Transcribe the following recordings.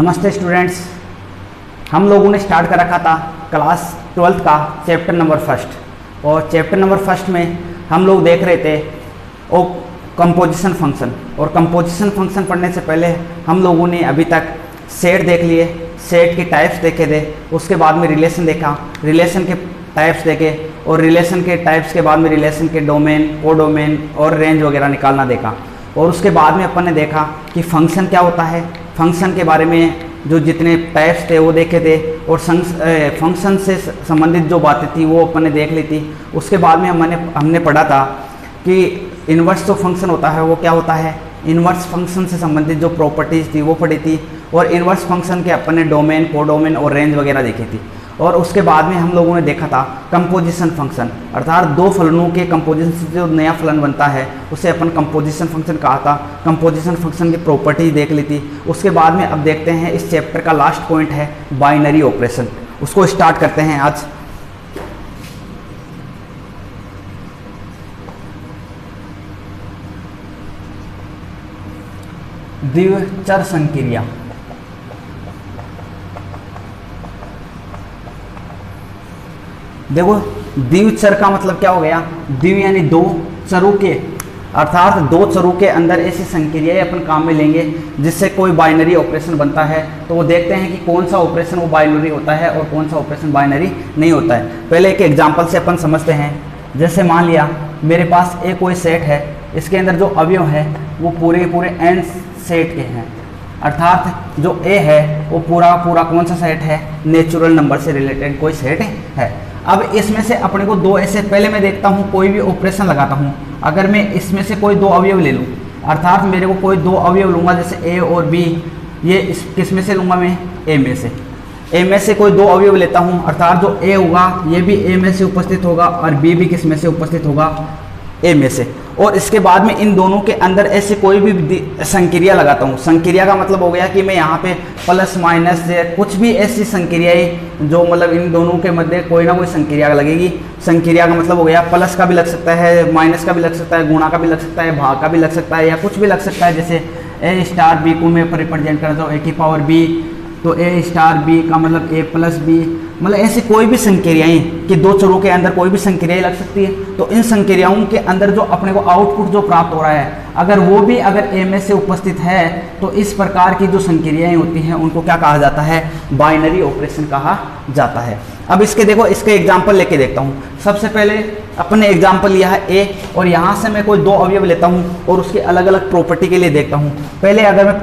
नमस्ते स्टूडेंट्स, हम लोगों ने स्टार्ट कर रखा था क्लास 12th का चैप्टर नंबर फर्स्ट। और चैप्टर नंबर फर्स्ट में हम लोग देख रहे थे वो कंपोजिशन फंक्शन। और कंपोजिशन फंक्शन पढ़ने से पहले हम लोगों ने अभी तक सेट देख लिए, सेट के टाइप्स देखे थे, उसके बाद में रिलेशन देखा, रिलेशन के टाइप्स देखे, और रिलेशन के टाइप्स के बाद में रिलेशन के डोमेन, कोडोमेन और रेंज वगैरह निकालना देखा। और उसके बाद में अपन ने देखा कि फंक्शन क्या होता है, फंक्शन के बारे में जो जितने टाइप्स थे वो देखे थे, और फंक्शन से संबंधित जो बातें थी वो अपन ने देख ली थी। उसके बाद में हमने पढ़ा था कि इन्वर्स जो फंक्शन होता है वो क्या होता है, इन्वर्स फंक्शन से संबंधित जो प्रॉपर्टीज़ थी वो पढ़ी थी। और इन्वर्स फंक्शन के अपन ने डोमेन, कोडोमेन और रेंज वगैरह देखी थी। और उसके बाद में हम लोगों ने देखा था कंपोजिशन फंक्शन, अर्थात दो फलनों के कंपोजिशन से जो नया फलन बनता है उसे अपन कंपोजिशन फंक्शन कहा था। कंपोजिशन फंक्शन की प्रॉपर्टी देख ली थी। उसके बाद में अब देखते हैं इस चैप्टर का लास्ट पॉइंट है बाइनरी ऑपरेशन। उसको स्टार्ट करते हैं आज। द्विचर संक्रिया। देखो, द्विचर का मतलब क्या हो गया, द्वि यानी दो, चरों के अर्थात दो चरों के अंदर ऐसी संक्रियाएं अपन काम में लेंगे जिससे कोई बाइनरी ऑपरेशन बनता है। तो वो देखते हैं कि कौन सा ऑपरेशन वो बाइनरी होता है और कौन सा ऑपरेशन बाइनरी नहीं होता है। पहले एक एग्जांपल से अपन समझते हैं। जैसे मान लिया मेरे पास एक कोई सेट है, इसके अंदर जो अवयव है वो पूरे n सेट के हैं, अर्थात जो A है वो पूरा कौन सा सेट है, नेचुरल नंबर से रिलेटेड कोई सेट है। अब इसमें से अपने को दो ऐसे, पहले मैं देखता हूँ कोई भी ऑपरेशन लगाता हूँ, अगर मैं इसमें से कोई दो अवयव ले लूँ, अर्थात मेरे को कोई दो अवयव लूँगा, जैसे A और B, ये किस में से लूँगा मैं, A में से कोई दो अवयव लेता हूँ, अर्थात जो A होगा ये भी A में से उपस्थित होगा और B भी किस में से उपस्थित होगा, A में से। और इसके बाद में इन दोनों के अंदर ऐसे कोई भी संक्रिया लगाता हूँ। संक्रिया का मतलब हो गया कि मैं यहाँ पे प्लस माइनस या कुछ भी ऐसी संक्रियाएं जो मतलब इन दोनों के मध्य कोई ना कोई संक्रिया लगेगी। संक्रिया का मतलब हो गया प्लस का भी लग सकता है, माइनस का भी लग सकता है, गुणा का भी लग सकता है, भाग का भी लग सकता है, या कुछ भी लग सकता है। जैसे A स्टार B को मैं रिप्रेजेंट करता हूँ A की पावर B, तो A स्टार B का मतलब A प्लस B, मतलब ऐसी कोई भी संक्रियाएं कि दो चरों के अंदर कोई भी संक्रियाएं लग सकती है। तो इन संक्रियाओं के अंदर जो अपने को आउटपुट जो प्राप्त हो रहा है, अगर वो भी अगर A में से उपस्थित है, तो इस प्रकार की जो संक्रियाएं होती हैं उनको क्या कहा जाता है, बाइनरी ऑपरेशन कहा जाता है। अब इसके देखो, इसके एग्जाम्पल लेके देखता हूँ। सबसे पहले अपन ने एग्जाम्पल लिया है A, और यहाँ से मैं कोई दो अवयव लेता हूँ और उसके अलग अलग प्रॉपर्टी के लिए देखता हूँ। पहले अगर मैं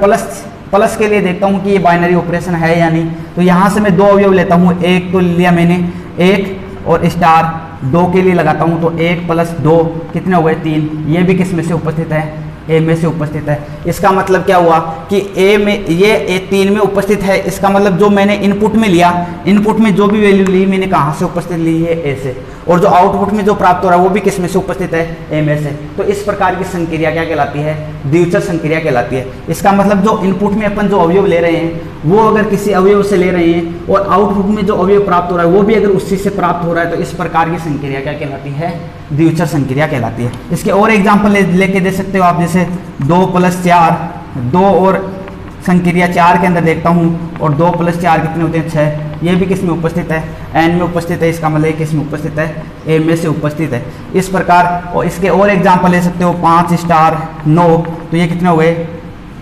प्लस के लिए देखता हूँ कि ये बाइनरी ऑपरेशन है या नहीं, तो यहाँ से मैं दो अवयव लेता हूँ। एक तो लिया मैंने एक, और स्टार दो के लिए लगाता हूँ, तो एक प्लस दो कितने हो गए, तीन। ये भी किस में से उपस्थित है, A में से उपस्थित है। इसका मतलब क्या हुआ कि A में ये A3 में उपस्थित है। इसका मतलब जो मैंने इनपुट में लिया, इनपुट में जो भी वैल्यू ली मैंने कहाँ से उपस्थित ली है, A से, और जो आउटपुट में जो प्राप्त हो रहा है वो भी किस में से उपस्थित है, A में से। तो इस प्रकार की संक्रिया क्या कहलाती है, द्विचर संक्रिया कहलाती है। इसका मतलब जो इनपुट में अपन जो अवयव ले रहे हैं वो अगर किसी अवयव से ले रहे हैं और आउटपुट में जो अवयव प्राप्त हो रहा है वो भी अगर उसी से प्राप्त हो रहा है, तो इस प्रकार की संक्रिया क्या कहलाती है, द्विचर संक्रिया कहलाती है। इसके और एग्जाम्पल लेके दे सकते हो आप, जैसे 2 + 4, 2 और संक्रिया 4 के अंदर देखता हूँ, और 2 + 4 कितने होते हैं, 6। ये भी किस में उपस्थित है, n में उपस्थित है। इसका मतलब किस में उपस्थित है, A में से उपस्थित है। इस प्रकार, और इसके और एग्जाम्पल ले सकते हो, 5 स्टार 9, तो ये कितने हो गए,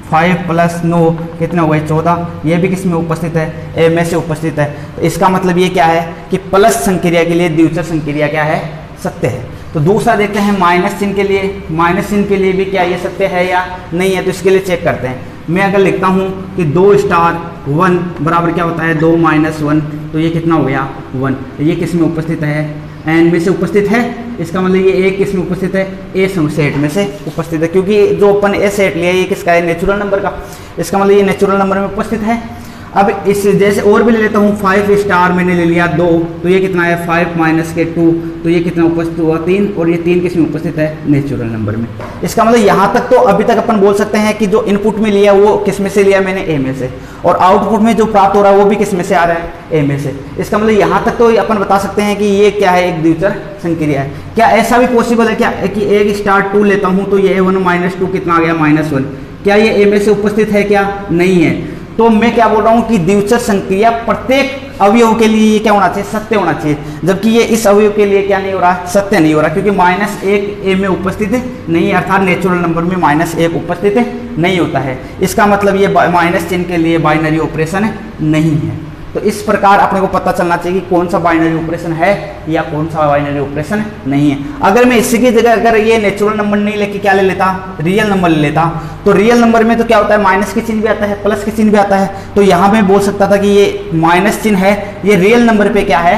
5 + 9 कितने हो गए, 14। ये भी किस में उपस्थित है, A में से उपस्थित है। तो इसका मतलब ये क्या है कि प्लस संक्रिया के लिए द्विचर संक्रिया क्या है, सत्य है। तो दूसरा देखते हैं माइनस चिन्ह के लिए। माइनस चिन्ह के लिए भी क्या ये सत्य है या नहीं है, तो इसके लिए चेक करते हैं। मैं अगर लिखता हूँ कि 2 स्टार 1 बराबर क्या होता है, 2 - 1, तो ये कितना हो गया, 1। ये किस में उपस्थित है, n में से उपस्थित है। इसका मतलब ये एक किस में उपस्थित है, A सेट में से उपस्थित है, क्योंकि जो अपन A सेट लिया ये किसका है, नेचुरल नंबर का। इसका मतलब ये नेचुरल नंबर में उपस्थित है। अब इस जैसे और भी ले लेता हूँ, 5 स्टार मैंने ले लिया 2, तो ये कितना है, 5 - 2, तो ये कितना उपस्थित हुआ, 3, और ये 3 किस में उपस्थित है, नेचुरल नंबर में। इसका मतलब यहाँ तक तो अभी तक अपन बोल सकते हैं कि जो इनपुट में लिया वो किस में से लिया मैंने, A में से, और आउटपुट में जो प्राप्त हो रहा है वो भी किस में से आ रहा है, A में से। इसका मतलब यहाँ तक तो अपन बता सकते हैं कि ये क्या है, एक द्विचर संक्रिया है। क्या ऐसा भी पॉसिबल है क्या कि 1 स्टार 2 लेता हूँ तो ये A1 - 2 कितना आ गया, -1। क्या ये A में से उपस्थित है, क्या नहीं है। तो मैं क्या बोल रहा हूँ कि द्विचर संक्रिया प्रत्येक अवयव के लिए ये क्या होना चाहिए, सत्य होना चाहिए, जबकि ये इस अवयव के लिए क्या नहीं हो रहा, सत्य नहीं हो रहा, क्योंकि -1 ए में उपस्थित नहीं है, अर्थात नेचुरल नंबर में -1 उपस्थित नहीं होता है। इसका मतलब ये माइनस चिन्ह के लिए बाइनरी ऑपरेशन नहीं है। तो इस प्रकार अपने को पता चलना चाहिए कि कौन सा बाइनरी ऑपरेशन है या कौन सा बाइनरी ऑपरेशन नहीं है। अगर मैं इसी की जगह अगर ये नेचुरल नंबर नहीं लेके क्या ले लेता, रियल नंबर ले लेता, तो रियल नंबर में तो क्या होता है, माइनस के चिन्ह भी आता है, प्लस के चिन्ह भी आता है। तो यहाँ मैं बोल सकता था कि ये माइनस चिन्ह है, ये रियल नंबर पे क्या है,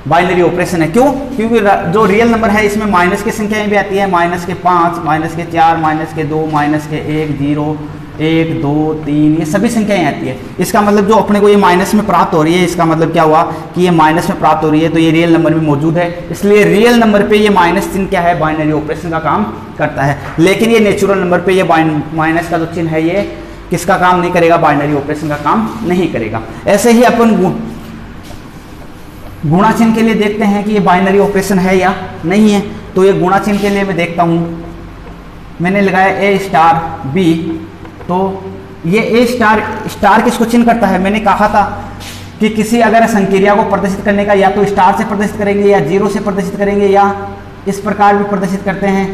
बाइनरी ऑपरेशन है। क्यों? क्योंकि जो रियल नंबर है इसमें माइनस की संख्याएं भी आती है, -5, -4, -2, -1, 0, 1, 2, 3, ये सभी संख्याएं आती है। इसका मतलब जो अपने को ये माइनस में प्राप्त हो रही है, इसका मतलब क्या हुआ कि ये माइनस में प्राप्त हो रही है, तो ये रियल नंबर में मौजूद है, इसलिए रियल नंबर पे ये माइनस चिन्ह क्या है, बाइनरी ऑपरेशन का काम करता है। लेकिन ये नेचुरल नंबर पे ये माइनस का जो चिन्ह है ये किसका काम नहीं करेगा, बाइनरी ऑपरेशन का काम नहीं करेगा। ऐसे ही अपन गुणा चिन्ह के लिए देखते हैं कि ये बाइनरी ऑपरेशन है या नहीं है। तो ये गुणा चिन्ह के लिए मैं देखता हूँ, मैंने लगाया A स्टार B, तो ये A स्टार किसको चिन्ह करता है, मैंने कहा था कि किसी अगर संक्रिया को प्रदर्शित करने का या तो स्टार से प्रदर्शित करेंगे या 0 से प्रदर्शित करेंगे या इस प्रकार भी प्रदर्शित करते हैं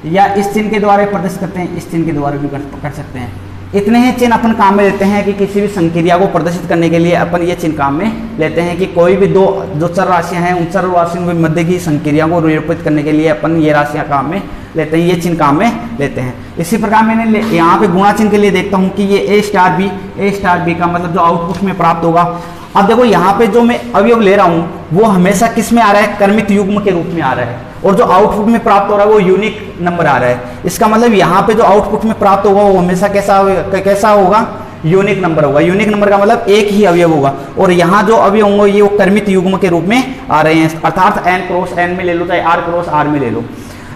या इस चिन्ह के द्वारा प्रदर्शित करते हैं, इस चिन्ह के द्वारा भी कर सकते हैं। इतने ही चिन्ह अपन काम में लेते हैं कि किसी भी संक्रिया को प्रदर्शित करने के लिए अपन ये चिन्ह काम में लेते हैं कि कोई भी दो जो चर राशियां हैं उन चर राशियों के मध्य की संक्रिया को निरूपित करने के लिए अपन ये राशियां काम में लेते हैं, ये चिन्ह काम में लेते हैं। इसी प्रकार मैंने यहाँ पे गुणा चिन्ह के लिए देखता हूँ कि ये A स्टार बी का मतलब जो आउटपुट में प्राप्त होगा। अब देखो यहाँ पे जो मैं अवयव ले रहा हूँ वो हमेशा किस में आ रहा है, क्रमित युग्म के रूप में आ रहा है, और जो आउटपुट में प्राप्त हो रहा है वो यूनिक नंबर आ रहा है। इसका मतलब यहाँ पे जो आउटपुट में प्राप्त होगा वो हमेशा कैसा होगा, यूनिक नंबर होगा। यूनिक नंबर का मतलब एक ही अवयव होगा, और यहाँ जो अवयव होंगे ये वो क्रमित युग्म के रूप में आ रहे हैं, अर्थात n क्रॉस n में ले लो चाहे r क्रॉस r में ले लो।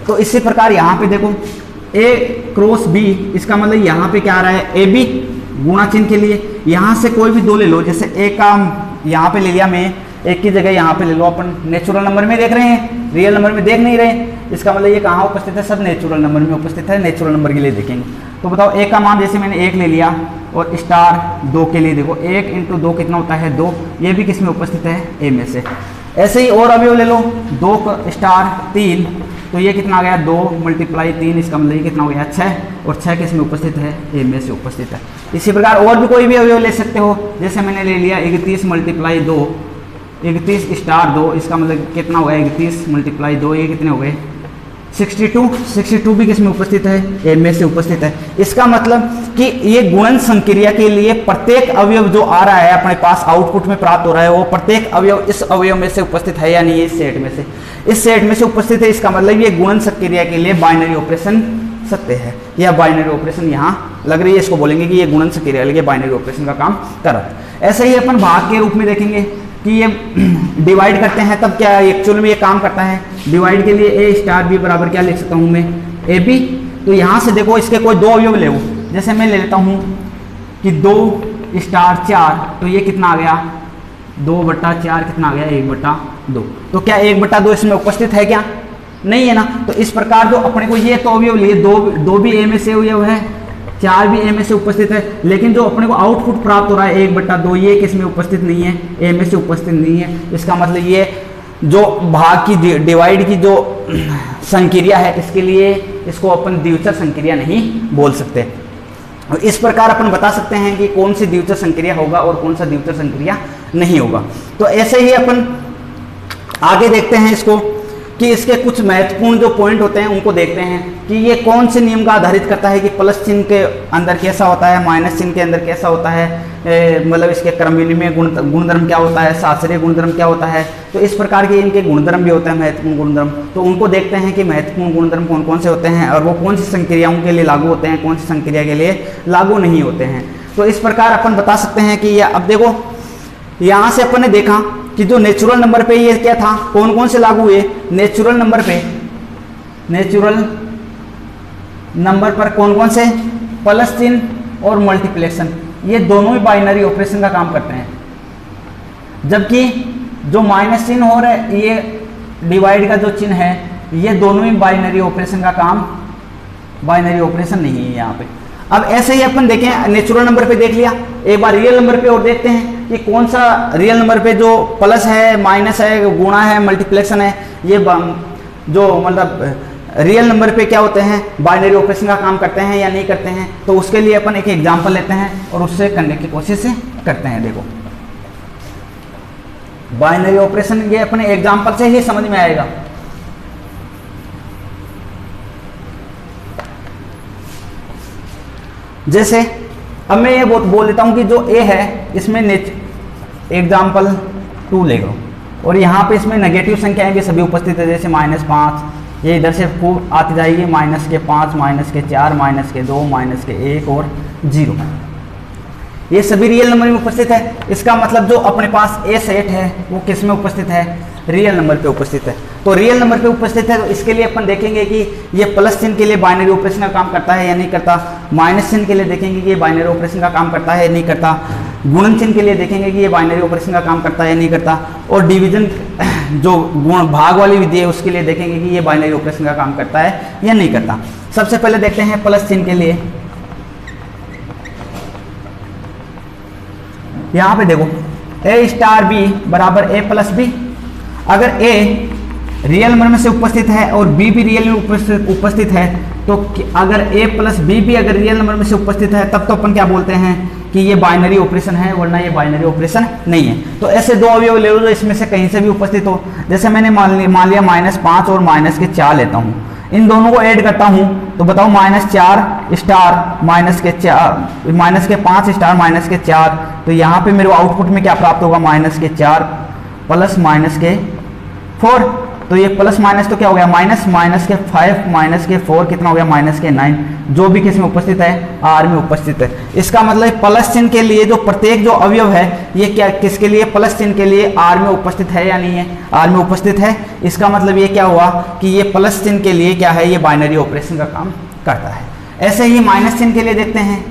तो इसी प्रकार यहाँ पे देखो A क्रॉस B, इसका मतलब यहाँ पे क्या आ रहा है, AB गुणा चिन्ह के लिए यहाँ से कोई भी दो ले लो, जैसे A का यहाँ पे ले लिया मैं, एक की जगह यहाँ पे ले लो। अपन नेचुरल नंबर में देख रहे हैं, रियल नंबर में देख नहीं रहे, इसका मतलब ये कहाँ उपस्थित है, सब नेचुरल नंबर में उपस्थित है। नेचुरल नंबर के लिए देखेंगे तो बताओ A का मान जैसे मैंने 1 ले लिया, और स्टार 2 के लिए देखो 1 × 2 कितना होता है 2, ये भी किस में उपस्थित है, A में से। ऐसे ही और अवयव ले लो, 2 स्टार 3, तो ये कितना आ गया 2 × 3, इसका मतलब ये कितना हो गया 6, और 6 किस में उपस्थित है, A में से उपस्थित है। इसी प्रकार और भी कोई भी अवयव ले सकते हो, जैसे मैंने ले लिया 31 × 2, 31 स्टार 2, इसका मतलब कितना हो गया 31 × 2, ये कितने हो गए 62 भी किसमें उपस्थित है, A में से उपस्थित है। इसका मतलब कि ये गुणन संक्रिया के लिए प्रत्येक अवयव जो आ रहा है अपने पास आउटपुट में प्राप्त हो रहा है वो प्रत्येक अवयव इस अवयव में से उपस्थित है या नहीं है, इस सेट में से, इस सेट में से उपस्थित है। इसका मतलब ये गुणन संक्रिया के लिए बाइनरी ऑपरेशन सत्य है, या बाइनरी ऑपरेशन यहाँ लग रही है, इसको बोलेंगे कि ये गुणन संक्रिया के लिए बाइनरी ऑपरेशन का काम कर रहा है। ऐसे ही अपन भाग के रूप में देखेंगे कि ये डिवाइड करते हैं, तब क्या एक्चुअल में ये काम करता है। डिवाइड के लिए A स्टार B बराबर क्या लिख सकता हूँ मैं, AB। तो यहाँ से देखो इसके कोई दो अवयव ले, जैसे मैं ले लेता हूँ कि 2 स्टार 4, तो ये कितना आ गया 2/4, कितना आ गया 1/2। तो क्या 1/2 इसमें उपस्थित है क्या, नहीं है ना। तो इस प्रकार जो अपने को ये तो अवयव लिए, दो भी A में से अवयव है, 4 भी A में से उपस्थित है, लेकिन जो अपने को आउटपुट प्राप्त हो रहा है 1/2, ये किस में उपस्थित नहीं है, A में से उपस्थित नहीं है। इसका मतलब ये जो भाग की डिवाइड की जो संक्रिया है इसके लिए इसको अपन द्विचर संक्रिया नहीं बोल सकते। और इस प्रकार अपन बता सकते हैं कि कौन सी द्विचर संक्रिया होगा और कौन सा द्विचर संक्रिया नहीं होगा। तो ऐसे ही अपन आगे देखते हैं इसको कि इसके कुछ महत्वपूर्ण जो पॉइंट होते हैं उनको देखते हैं कि ये कौन से नियम का आधारित करता है कि प्लस चिन्ह के अंदर कैसा होता है, माइनस चिन्ह के अंदर कैसा होता है, मतलब इसके क्रम विनिमय गुणधर्म क्या होता है, शास्त्रीय गुणधर्म क्या होता है। तो इस प्रकार के इनके गुणधर्म भी होते हैं, महत्वपूर्ण गुणधर्म। तो उनको देखते हैं कि महत्वपूर्ण गुणधर्म कौन कौन से होते हैं और वो कौन सी संक्रियाओं के लिए लागू होते हैं, कौन सी संक्रिया के लिए लागू नहीं होते हैं। तो इस प्रकार अपन बता सकते हैं कि ये अब देखो यहाँ से अपन ने देखा कि जो नेचुरल नंबर पे ये क्या था, कौन कौन से लागू हुए। नेचुरल नंबर पर कौन कौन से, प्लस चिन्ह और मल्टीप्लिकेशन, ये दोनों ही बाइनरी ऑपरेशन का काम करते हैं। जबकि जो माइनस चिन्ह और ये डिवाइड का जो चिन्ह है ये दोनों ही बाइनरी ऑपरेशन का काम, बाइनरी ऑपरेशन नहीं है यहाँ पे। अब ऐसे ही अपन देखें, नेचुरल नंबर पे देख लिया, एक बार रियल नंबर पे और देखते हैं कि कौन सा रियल नंबर पे जो प्लस है, माइनस है, गुणा है, मल्टीप्लेक्शन है, ये जो मतलब रियल नंबर पे क्या होते हैं, बाइनरी ऑपरेशन का काम करते हैं या नहीं करते हैं। तो उसके लिए अपन एक एग्जांपल लेते हैं और उससे करने की कोशिश करते हैं। देखो बाइनरी ऑपरेशन ये अपने एग्जांपल से ही समझ में आएगा। जैसे अब मैं ये बोल देता हूं कि जो ए है इसमें एग्जाम्पल 2 ले लो, और यहाँ पे इसमें नेगेटिव संख्याएं भी सभी उपस्थित है, जैसे -5, ये इधर से खूब आती जाएगी, -5, -4, -2, -1 और 0, ये सभी रियल नंबर में उपस्थित है। इसका मतलब जो अपने पास ए सेट है वो किस में उपस्थित है, रियल नंबर पे उपस्थित है। तो रियल नंबर पे उपस्थित है तो इसके लिए अपन देखेंगे कि ये प्लस चिन्ह के लिए बाइनरी ऑपरेशन का काम करता है या नहीं करता, माइनस चिन्ह के लिए देखेंगे कि ये बाइनरी ऑपरेशन का काम करता है या नहीं करता, गुणन चिन्ह के लिए देखेंगे कि ये बाइनरी ऑपरेशन का काम करता है या नहीं करता, और डिवीजन जो गुण भाग वाली विधि है उसके लिए देखेंगे कि ये बाइनरी ऑपरेशन का काम करता है या नहीं करता। सबसे पहले देखते हैं प्लस चिन्ह के लिए। यहाँ पे देखो A*B बराबर A + B, अगर A रियल नंबर में से उपस्थित है और B भी रियल में उपस्थित है, तो अगर A + B भी अगर रियल नंबर में से उपस्थित है तब तो अपन क्या बोलते हैं कि ये बाइनरी ऑपरेशन है, वरना ये बाइनरी ऑपरेशन नहीं है। तो ऐसे दो अवयव ले लो जो इसमें से कहीं से भी उपस्थित हो, जैसे मैंने मान लिया -5 और -4 लेता हूँ, इन दोनों को ऐड करता हूँ तो बताओ -4 स्टार -5 स्टार -4, तो यहाँ पे मेरे आउटपुट में क्या प्राप्त होगा, -4 प्लस -4, तो ये प्लस माइनस तो क्या हो गया, -5 -4 कितना हो गया, -9, जो भी किस में उपस्थित है, आर में उपस्थित है। इसका मतलब प्लस चिन्ह के लिए जो प्रत्येक जो अवयव है ये क्या किसके लिए, प्लस चिन्ह के लिए आर में उपस्थित है या नहीं है, आर में उपस्थित है। इसका मतलब ये क्या हुआ कि ये प्लस चिन्ह के लिए क्या है, ये बाइनरी ऑपरेशन का काम करता है। ऐसे ही माइनस चिन्ह के लिए देखते हैं,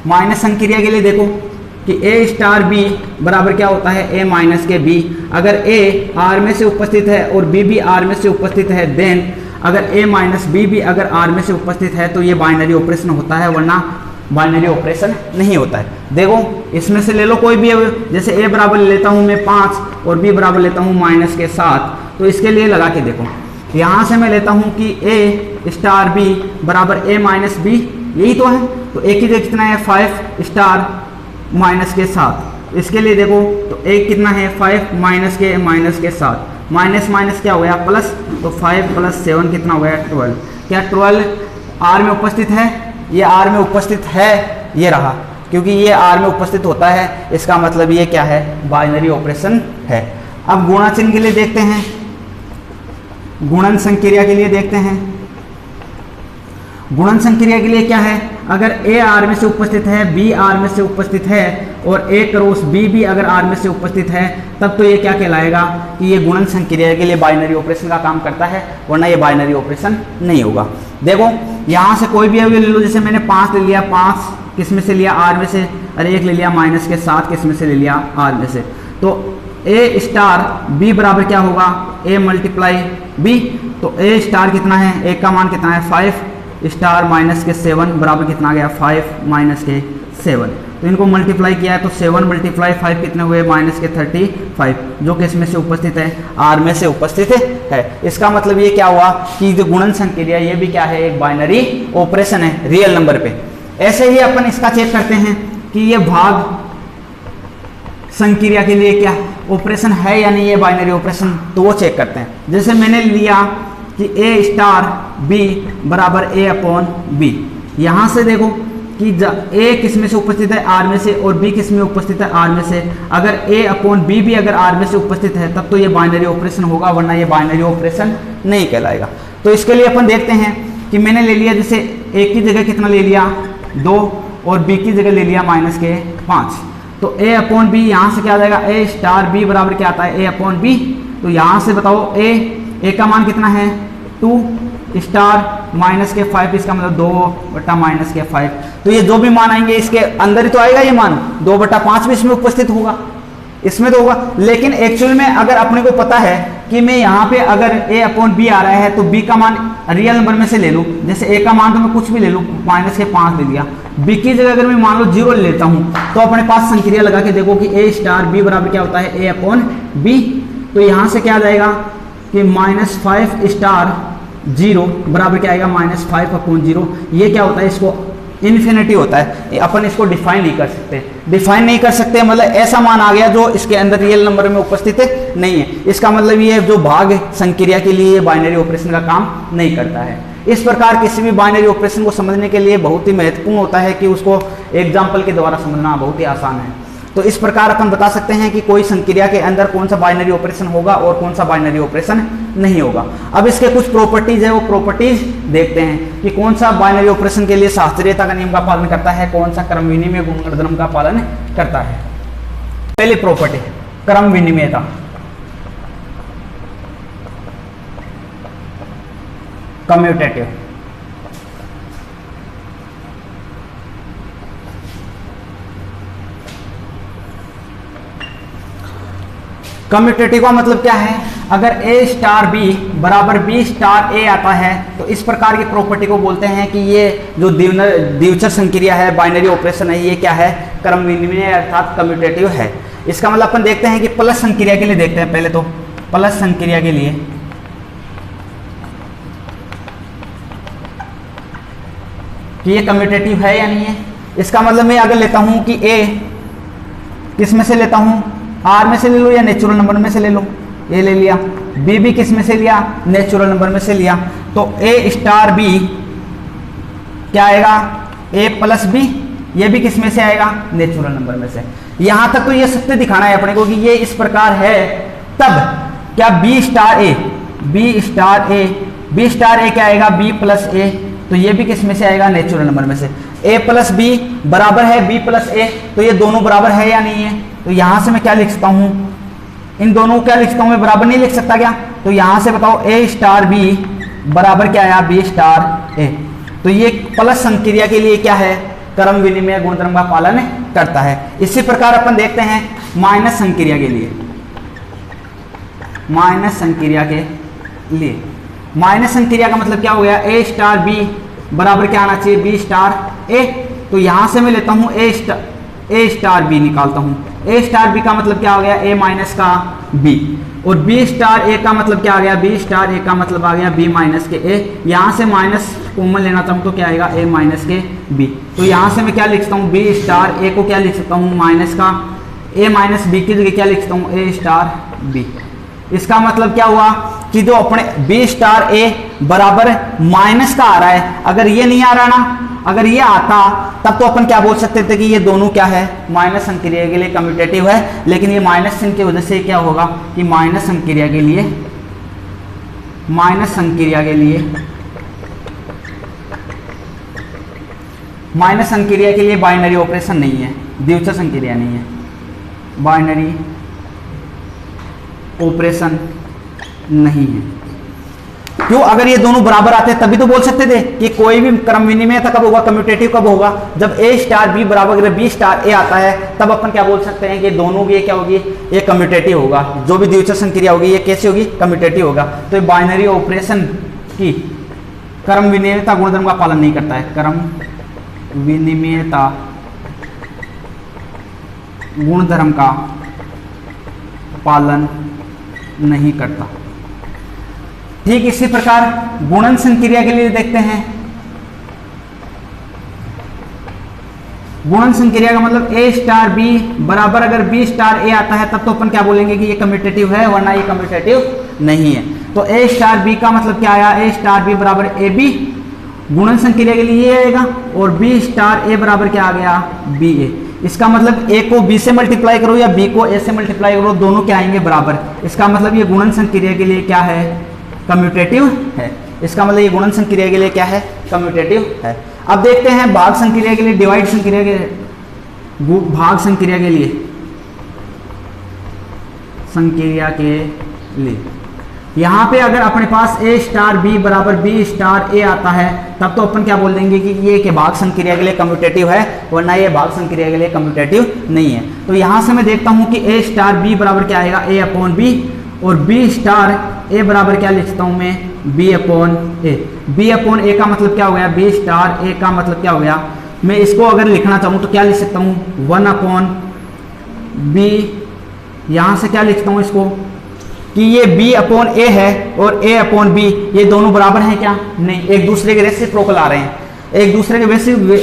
माइनस संक्रिया के लिए देखो कि A*B बराबर क्या होता है, A - B। अगर A R में से उपस्थित है और B भी R में से उपस्थित है, देन अगर A - B भी अगर R में से उपस्थित है तो ये बाइनरी ऑपरेशन होता है, वरना बाइनरी ऑपरेशन नहीं होता है। देखो इसमें से ले लो कोई भी, जैसे A बराबर ले लेता हूँ मैं 5 और B बराबर लेता हूँ -7, तो इसके लिए लगा के देखो, यहाँ से मैं लेता हूँ कि A*B बराबर A - B, यही तो है, तो एक ही जगह कितना है, 5 स्टार -7, इसके लिए देखो तो एक कितना है, 5 -7, माइनस क्या हो गया, प्लस, तो 5 + 7 कितना हो गया, 12। क्या 12 आर में उपस्थित है, ये आर में उपस्थित है, ये रहा, क्योंकि ये आर में उपस्थित होता है, इसका मतलब ये क्या है, बाइनरी ऑपरेशन है। अब गुणा चिन्ह के लिए देखते हैं, गुणन संक्रिया के लिए देखते हैं। गुणन संक्रिया के लिए क्या है, अगर A R में से उपस्थित है, B R में से उपस्थित है और A × B भी अगर R में से उपस्थित है, तब तो ये क्या कहलाएगा कि ये गुणन संक्रिया के लिए बाइनरी ऑपरेशन का काम करता है, वरना ये बाइनरी ऑपरेशन नहीं होगा। देखो यहाँ से कोई भी अवयव ले लो, जैसे मैंने 5 ले लिया, 5 किस में से लिया, R में से, और 1 ले लिया -7 किस में से ले लिया, R में से, तो A*B बराबर क्या होगा, A × B, तो A* कितना है, A का मान कितना है, 5 स्टार -7 बराबर कितना आ गया, 5 - 7, तो इनको मल्टीप्लाई किया है तो 7 × 5 कितने हुए, -35, जो कि इसमें से उपस्थित है, आर में से उपस्थित है। इसका मतलब ये क्या हुआ कि जो गुणन संक्रिया ये भी क्या है, एक बाइनरी ऑपरेशन है रियल नंबर पे। ऐसे ही अपन इसका चेक करते हैं कि ये भाग संक्रिया के लिए क्या ऑपरेशन है या नहीं है, बाइनरी ऑपरेशन, तो वो चेक करते हैं। जैसे मैंने लिया कि A*B बराबर A/B, यहाँ से देखो कि A किस में से उपस्थित है, R में से, और B किस में उपस्थित है, R में से। अगर A/B भी अगर R में से उपस्थित है तब तो ये बाइनरी ऑपरेशन होगा, वरना ये बाइनरी ऑपरेशन नहीं कहलाएगा। तो इसके लिए अपन देखते हैं कि मैंने ले लिया, जैसे A की जगह कितना ले लिया, 2, और B की जगह ले लिया -5, तो A/B यहाँ से क्या आ जाएगा, A*B बराबर क्या आता है, A/B। तो यहाँ से बताओ A का मान कितना है, 2 स्टार -5, इसका मतलब 2 - 5, तो ये जो भी मान आएंगे इसके अंदर ही तो आएगा, ये मान 2/5 भी इसमें उपस्थित होगा। इसमें तो होगा, लेकिन एक्चुअल में अगर अपने को पता है कि मैं यहाँ पे अगर a अपॉन बी आ रहा है तो b का मान रियल नंबर में से ले लूँ, जैसे a का मान तो मैं कुछ भी ले लूँ, माइनस के 5 ले लिया, b की जगह अगर मैं मान लो 0 ले लेता हूँ, तो अपने पास संक्रिया लगा के देखो कि a स्टार b बराबर क्या होता है, a अपॉन b। तो यहाँ से क्या आ जाएगा कि -5 स्टार 0 बराबर क्या आएगा, -5 अपॉन 0। ये क्या होता है, इसको इन्फिनिटी होता है, अपन इसको डिफाइन नहीं कर सकते, डिफाइन नहीं कर सकते मतलब ऐसा मान आ गया जो इसके अंदर रियल नंबर में उपस्थित नहीं है। इसका मतलब ये जो भाग संक्रिया के लिए बाइनरी ऑपरेशन का काम नहीं करता है। इस प्रकार किसी भी बाइनरी ऑपरेशन को समझने के लिए बहुत ही महत्वपूर्ण होता है कि उसको एग्जाम्पल के द्वारा समझना बहुत ही आसान है। तो इस प्रकार अपन बता सकते हैं कि कोई संक्रिया के अंदर कौन सा बाइनरी ऑपरेशन होगा और कौन सा बाइनरी ऑपरेशन नहीं होगा। अब इसके कुछ प्रॉपर्टीज है, वो प्रॉपर्टीज देखते हैं कि कौन सा बाइनरी ऑपरेशन के लिए शास्त्रीयता का नियम का पालन करता है, कौन सा क्रम विनिमय गुणधर्म का पालन करता है। पहली प्रॉपर्टी क्रम विनिमयता। कम्यूटेटिव, कम्यूटेटिव का मतलब क्या है, अगर a स्टार b बराबर b स्टार a आता है तो इस प्रकार की प्रॉपर्टी को बोलते हैं कि ये जो द्विचर संक्रिया है, बाइनरी ऑपरेशन है, ये क्या है, क्रम विनिमय अर्थात कम्यूटेटिव है। इसका मतलब अपन देखते हैं कि प्लस संक्रिया के लिए देखते हैं, पहले तो प्लस संक्रिया के लिए कि ये कम्यूटेटिव है या नहीं है। इसका मतलब मैं अगर लेता हूं कि a किस में से लेता हूं, r में से ले लो या नेचुरल नंबर में से ले लो, ये ले लिया, b भी किस में से लिया, नेचुरल नंबर में से लिया, तो a स्टार b क्या आएगा, a प्लस b, ये भी किस में से आएगा, नेचुरल नंबर में से। यहां तक तो ये सत्य दिखाना है अपने को कि ये इस प्रकार है, तब क्या b star a, b star a, b star a क्या आएगा, b प्लस a, तो ये भी किस में से आएगा, नेचुरल नंबर में से। a प्लस b बराबर है b प्लस a, तो ये दोनों बराबर है या नहीं है। तो यहां से मैं क्या लिख सकता हूं, इन दोनों को क्या लिख सकता हूं, मैं बराबर नहीं लिख सकता क्या। तो यहां से बताओ a स्टार b बराबर क्या आया, b स्टार a। तो ये प्लस संक्रिया के लिए क्या है, क्रम विनिमय गुणधर्म का पालन करता है। इसी प्रकार अपन देखते हैं माइनस संक्रिया के लिए, माइनस संक्रिया के लिए, माइनस संक्रिया का मतलब क्या हो गया, a स्टार b बराबर क्या आना चाहिए, b स्टार a। तो यहां से मैं लेता हूं a स्टार b निकालता हूं, a स्टार b का मतलब क्या हो गया, a माइनस का b, और b स्टार a का मतलब क्या आ गया, b स्टार a का मतलब आ गया b माइनस के a। यहां से माइनस कॉमन लेना चाहूँ तो क्या आएगा, a माइनस के b। तो यहां से मैं क्या लिख सकता हूँ, b स्टार a को क्या लिख सकता हूँ, माइनस का a माइनस b की जगह क्या लिख सकता हूँ, a स्टार b। इसका मतलब क्या हुआ कि जो अपने b स्टार a बराबर माइनस का आ रहा है, अगर ये नहीं आ रहा ना, अगर ये आता तब तो अपन क्या बोल सकते थे कि ये दोनों क्या है, माइनस संक्रिया के लिए कम्यूटेटिव है। लेकिन ये माइनस चिन्ह की वजह से क्या होगा कि माइनस संक्रिया के लिए, माइनस संक्रिया के लिए, माइनस संक्रिया के लिए बाइनरी ऑपरेशन नहीं है, द्विचर संक्रिया नहीं है, बाइनरी ऑपरेशन नहीं है। क्यों, अगर ये दोनों बराबर आते तभी तो बोल सकते थे कि कोई भी क्रम विनिमय था कब होगा, कम्यूटेटिव कब होगा, जब a स्टार b बराबर अगर b स्टार a आता है तब अपन क्या बोल सकते हैं कि दोनों की ये क्या होगी, ये कम्यूटेटिव होगा। जो भी द्विचर संक्रिया होगी ये कैसी होगी, कम्यूटेटिव होगा। तो ये बाइनरी ऑपरेशन की क्रम विनिमयता गुणधर्म का पालन नहीं करता है, क्रम विनिमयता गुणधर्म का पालन नहीं करता। ठीक इसी प्रकार गुणन संक्रिया के लिए देखते हैं। गुणन संक्रिया का मतलब a स्टार b बराबर अगर b स्टार a आता है तब तो अपन क्या बोलेंगे कि ये कम्यूटेटिव है, वरना ये कम्यूटेटिव नहीं है। तो a स्टार b का मतलब क्या आया, a स्टार b बराबर ab, गुणन संक्रिया के लिए ये आएगा, और b स्टार a बराबर क्या आ गया, ba। इसका मतलब a को b से मल्टीप्लाई करो या b को a से मल्टीप्लाई करो, दोनों क्या आएंगे, बराबर। इसका मतलब ये गुणन संक्रिया के लिए क्या है, कम्यूटेटिव है। इसका मतलब ये गुणन संक्रिया के लिए क्या है, कम्यूटेटिव है। अब देखते हैं भाग संक्रिया के लिए, डिवाइड संक्रिया के, भाग संक्रिया के लिए, संक्रिया के लिए यहाँ पे अगर अपने पास ए स्टार बी बराबर बी स्टार ए आता है तब तो अपन क्या बोल देंगे कि ये के भाग संक्रिया के लिए कम्यूटेटिव है, वरना ये भाग संक्रिया के लिए कम्यूटेटिव नहीं है। तो यहाँ से मैं देखता हूँ कि ए स्टार बी बराबर क्या आएगा, ए अपॉन बी, और बी स्टार ए बराबर क्या लिखता हूँ मैं, बी अपॉन ए। बी अपॉन ए का मतलब क्या हो गया, बी स्टार ए का मतलब क्या हो गया, मैं इसको अगर लिखना चाहूँ तो क्या लिख सकता हूँ, 1 अपॉन बी। यहाँ से क्या लिखता हूँ इसको कि ये b अपॉन ए है और a अपॉन b ये दोनों बराबर हैं क्या, नहीं, एक दूसरे के रेसिप्रोकल आ रहे हैं, एक दूसरे के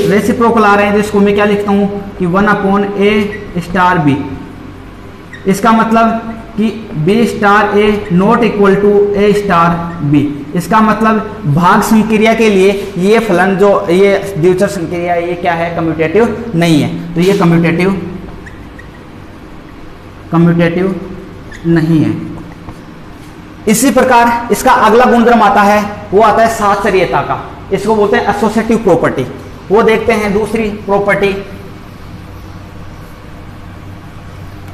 रेसिप्रोकल आ रहे हैं। तो इसको मैं क्या लिखता हूँ कि 1 अपॉन ए स्टार बी। इसका मतलब कि b star A not equal to A star B. इसका मतलब भाग संक्रिया के लिए ये फलन जो ये द्विचर संक्रिया ये क्या है, कम्यूटेटिव नहीं है। तो ये कम्यूटेटिव नहीं है। इसी प्रकार इसका अगला गुणधर्म आता है, वो आता है साहचर्यता का, इसको बोलते हैं एसोसिएटिव प्रॉपर्टी। वो देखते हैं दूसरी प्रॉपर्टी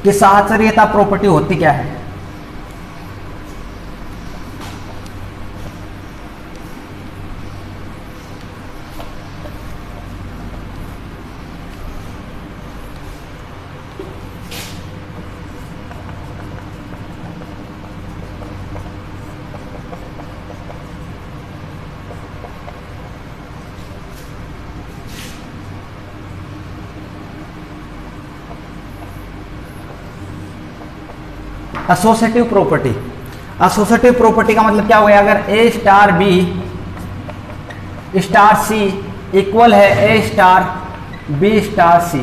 कि साहचर्यता प्रॉपर्टी होती क्या है। एसोसिएटिव प्रॉपर्टी, एसोसिएटिव प्रॉपर्टी का मतलब क्या हो गया, अगर ए स्टार बी स्टार सी इक्वल है ए स्टार बी स्टार सी,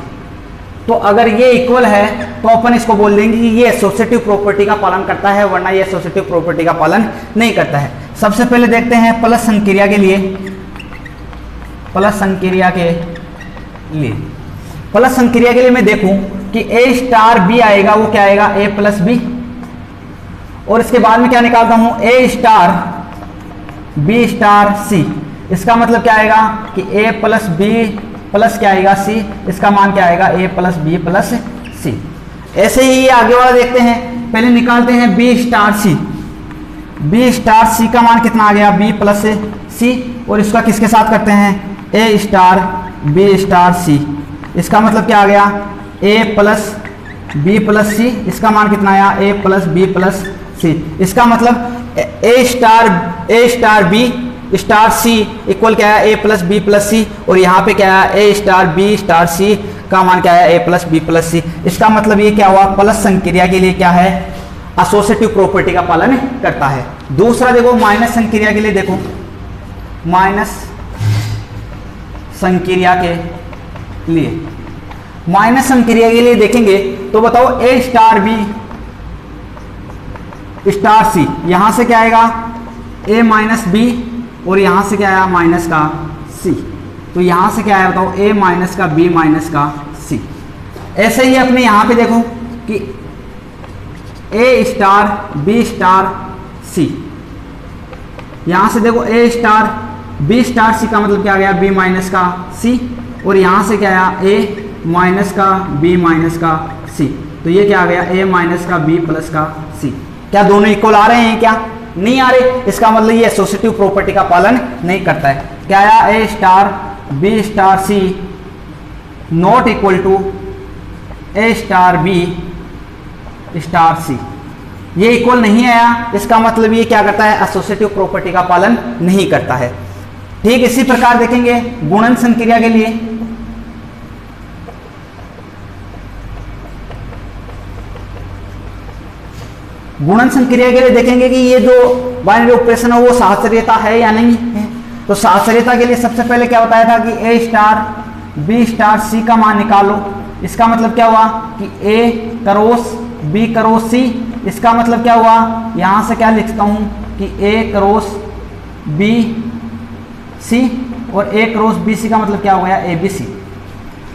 तो अगर ये इक्वल है तो अपन इसको बोल देंगे कि ये एसोसिएटिव प्रॉपर्टी का पालन करता है, वरना ये एसोसिएटिव प्रॉपर्टी का पालन नहीं करता है। सबसे पहले देखते हैं प्लस संक्रिया के लिए, प्लस संक्रिया के लिए, प्लस संक्रिया के लिए मैं देखूं कि ए स्टार बी आएगा, वो क्या आएगा, ए प्लस बी, और इसके बाद में क्या निकालता हूं, ए स्टार बी स्टार सी। इसका मतलब क्या आएगा कि ए प्लस बी प्लस क्या आएगा सी, इसका मान क्या आएगा, ए प्लस बी प्लस सी। ऐसे ही आगे वाला देखते हैं, पहले निकालते हैं बी स्टार सी। बी स्टार सी का मान कितना आ गया, बी प्लस सी, और इसका किसके साथ करते हैं, ए स्टार बी स्टार सी। इसका मतलब क्या आ गया, ए प्लस बी प्लस सी, इसका मान कितना आया, ए प्लस बी प्लस सी। इसका मतलब ए स्टार बी स्टार सी इक्वल क्या है, ए प्लस बी प्लस सी, और यहाँ पे क्या है, ए स्टार बी स्टार सी का मान क्या है, ए प्लस बी प्लस सी। इसका मतलब ये क्या हुआ, प्लस संक्रिया के लिए क्या है, एसोसिएटिव प्रॉपर्टी का पालन करता है। दूसरा देखो माइनस संक्रिया के लिए, देखो माइनस संक्रिया के लिए, माइनस संक्रिया के लिए देखेंगे तो बताओ ए स्टार बी स्टार सी, यहां से क्या आएगा, ए माइनस बी, और यहां से क्या आया, माइनस का सी। तो यहां से क्या आया बताओ, ए माइनस का बी माइनस का सी। ऐसे ही अपने यहां पे देखो कि ए स्टार बी स्टार सी, यहां से देखो ए स्टार बी स्टार सी का मतलब क्या आ गया, बी माइनस का सी, और यहां से क्या आया, ए माइनस का बी माइनस का सी। तो ये क्या आ गया, ए माइनस का बी प्लस का सी। क्या दोनों इक्वल आ रहे हैं, क्या नहीं आ रहे, इसका मतलब ये एसोसिएटिव प्रॉपर्टी का पालन नहीं करता है। क्या आया, A star B star C not equal to A star B star C, ये इक्वल नहीं आया, इसका मतलब ये क्या करता है, एसोसिएटिव प्रॉपर्टी का पालन नहीं करता है। ठीक इसी प्रकार देखेंगे गुणन संक्रिया के लिए, गुणन संक्रिया के लिए देखेंगे कि ये जो बाइनरी ऑपरेशन है वो साहचर्यता है या नहीं है। तो साहचर्यता के लिए सबसे पहले क्या बताया था कि ए स्टार बी स्टार सी का मान निकालो। इसका मतलब क्या हुआ कि ए क्रॉस बी क्रॉस सी, इसका मतलब क्या हुआ, यहां से क्या लिखता हूं कि ए क्रॉस बी सी, और ए क्रॉस बी सी का मतलब क्या हो गया, ए बी सी।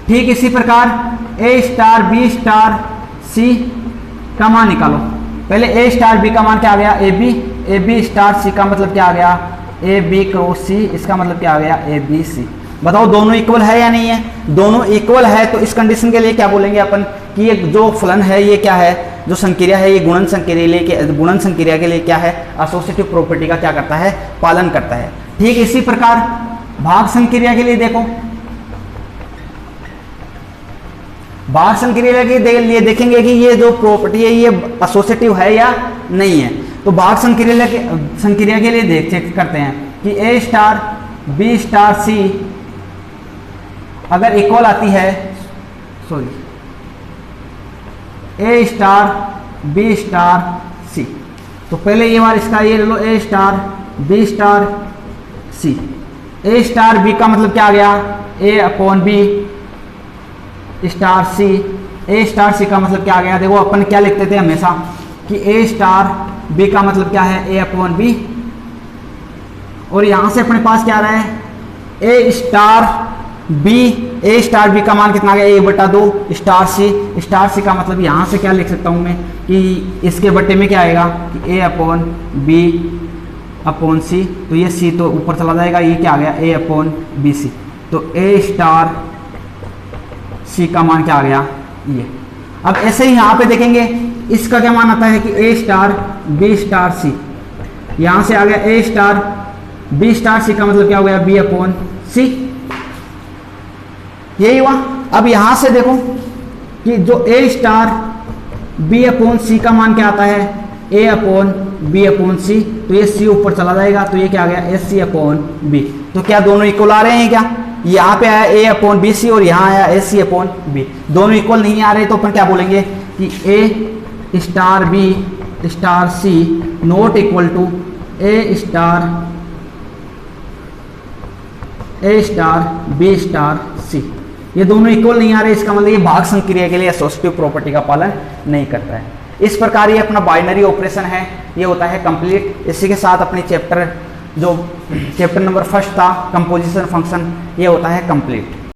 ठीक इसी प्रकार ए स्टार बी स्टार सी का मान निकालो। पहले ए स्टार बी का मान क्या आ गया, ए बी स्टार सी का मतलब क्या आ गया, ए बी क्रॉस सी, इसका मतलब क्या आ गया, ए बी सी। बताओ दोनों इक्वल है या नहीं है, दोनों इक्वल है। तो इस कंडीशन के लिए क्या बोलेंगे अपन कि ये जो फलन है ये क्या है, जो संक्रिया है ये गुणन संक्रिया के लिए क्या है, एसोसिएटिव प्रॉपर्टी का क्या करता है, पालन करता है। ठीक इसी प्रकार भाग संक्रिया के लिए देखो, भाग संक्रिया के लिए देखेंगे कि ये जो प्रॉपर्टी है ये एसोसिएटिव है या नहीं है। तो भाग संक्रिया के लिए चेक करते हैं कि ए स्टार बी स्टार सी अगर इक्वल आती है, सॉरी ए स्टार बी स्टार सी, तो पहले ये बार इसका ये ले लो, ए स्टार बी स्टार सी। ए स्टार बी का मतलब क्या आ गया, ए अपॉन बी स्टार सी। ए स्टार सी का मतलब क्या आ गया, देखो अपन क्या लिखते थे हमेशा कि ए स्टार बी का मतलब क्या है, ए अपॉन बी, और यहां से अपने पास क्या आ रहा है, ए स्टार बी का मान कितना आ गया, ए बटा 2 स्टार सी का मतलब यहां से क्या लिख सकता हूं मैं कि इसके बटे में क्या आएगा कि ए अपॉन बी अपॉन सी, तो ये सी तो ऊपर चला जाएगा, ये क्या आ गया ए अपॉन बी सी, तो ए स्टार सी का मान क्या आ गया ये। अब ऐसे ही यहाँ पे देखेंगे इसका क्या मान आता है कि ए स्टार बी स्टार सी, यहां से आ गया ए स्टार बी स्टार सी का मतलब क्या हो गया, बी अपॉन सी, यही हुआ। अब यहां से देखो कि जो ए स्टार बी अपॉन सी का मान क्या आता है, ए अपॉन बी अपॉन सी, तो ये सी ऊपर चला जाएगा, तो ये क्या आ गया एस सी अपॉन बी। तो क्या दोनों इक्वल आ रहे हैं क्या, यहाँ पे आया ए अपॉन बी सी और यहाँ आया एस सी अपॉन बी, दोनों इक्वल नहीं आ रहे, तो अपन क्या बोलेंगे कि A star B star C not equal to A star B star C. ये दोनों इक्वल नहीं आ रहे, इसका मतलब ये भाग संक्रिया के लिए एसोसिएटिव प्रॉपर्टी का पालन नहीं करता है। इस प्रकार ये अपना बाइनरी ऑपरेशन है, ये होता है कंप्लीट। इसी के साथ अपनी चैप्टर नंबर 1 था कंपोजिशन फंक्शन, ये होता है कंप्लीट।